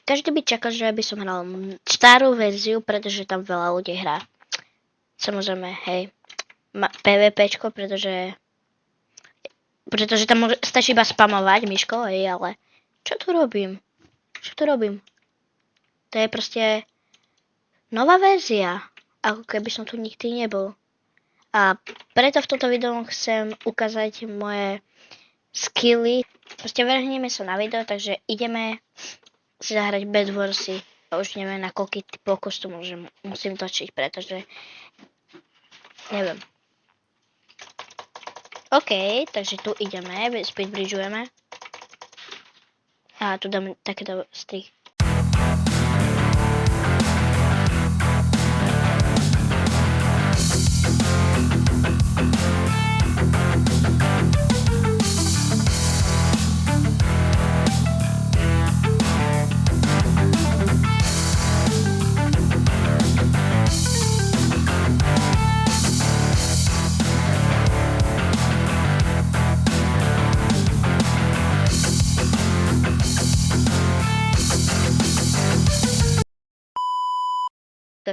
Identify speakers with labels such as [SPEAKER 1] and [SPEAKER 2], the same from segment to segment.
[SPEAKER 1] Každý by čakal, že by som hral starú verziu, pretože tam veľa ľudí hrá. Samozrejme, hej, PvPčko, pretože tam stačí iba spamovať myško, hej, ale čo tu robím? To je proste nová verzia, ako keby som tu nikdy nebol. A preto v tomto videu chcem ukázať moje skilly. Proste vrhneme sa na video, takže ideme si zahrať Bed Warsy. A už neviem, na koľký typov kostumu že musím točiť, pretože neviem. OK, takže tu ideme, speedbridgeujeme. A tu dáme takéto strik.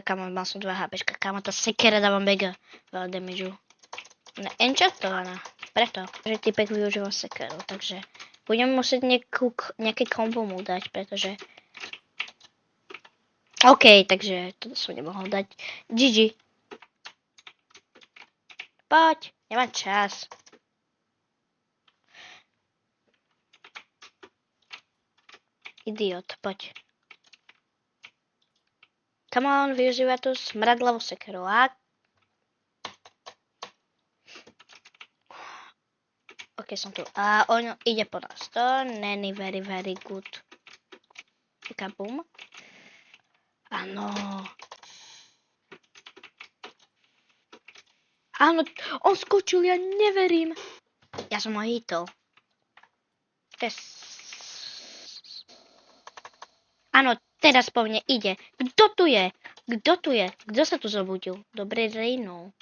[SPEAKER 1] Kámo, mal som 2 HPčka, kámo, tá sekera dáva mega veľa damageu. Enchantovaná, preto, že typek využíva sekeru, takže budem musieť nejaké kombo mu dať, pretože OK, takže toto som nemohol dať. GG. Poď, nemám čas. Idiot, poď. Come on, využíva tú smradlavú sekeru. OK, som tu. A on ide po nás. To není very, very good. Kabum. Áno. Áno, on skočil, ja neverím. Ja som ho hitol. Áno, teraz po mne ide. Kto tu je? Kto sa tu zobudil? Dobre rejnou.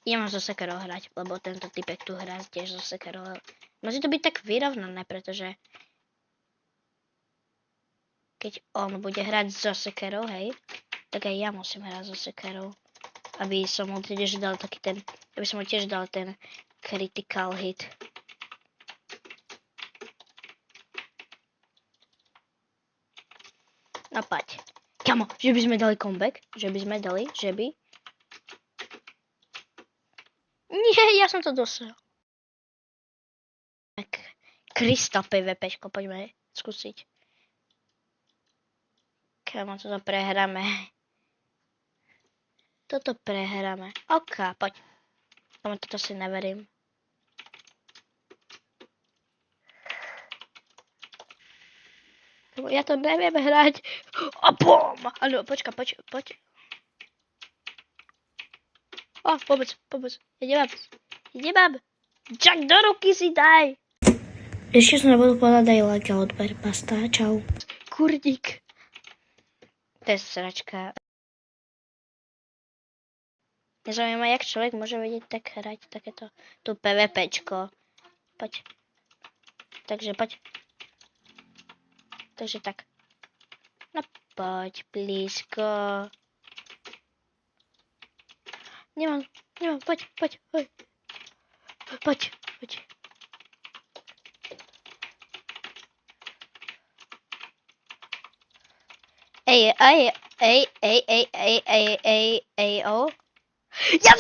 [SPEAKER 1] Idem so sekerou hrať, lebo tento typek tu hrá tiež so sekerou. Musí to byť tak vyrovnané, pretože keď on bude hrať so sekerou, hej, tak aj ja musím hrať so sekerou. Aby som mu tiež dal ten critical hit. No poď. Kamo, že by sme dali comeback? Nie, ja som to dosiahol. Crystal PvPčko, poďme skúsiť. Kamo, toto prehráme. OK, poď. Kamo, toto si neverím. Ja to neviem hrať. A bom! Áno, poď. Pomoc. Ja nemám. Jack, do ruky si daj. Ešte som nebudol povedať aj like a odber. Basta, čau. Kurník. To je sračka. Nezaujíma, jak človek môže vedieť tak hrať takéto tu PvPčko. Poď. Takže poď. Takže tak. No poď, blízko. Nemám, poď. Ej, oh. Ja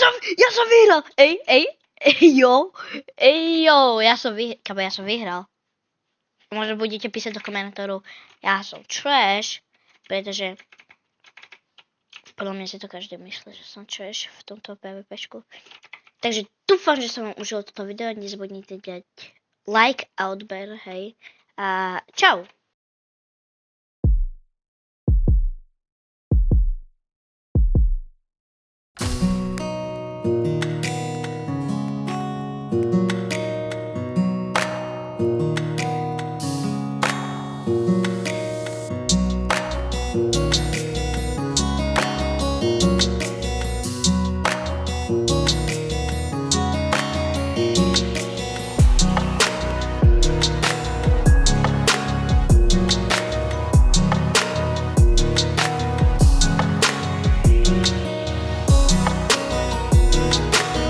[SPEAKER 1] som vyhral. Ja som vyhral. Možno budete písať do komentárov, ja som trash, pretože podľa mňa si to každý myslí, že som trash v tomto PvPčku. Takže dúfam, že sa vám užilo toto video, nezabudnite dať like a odber, hej. A čau.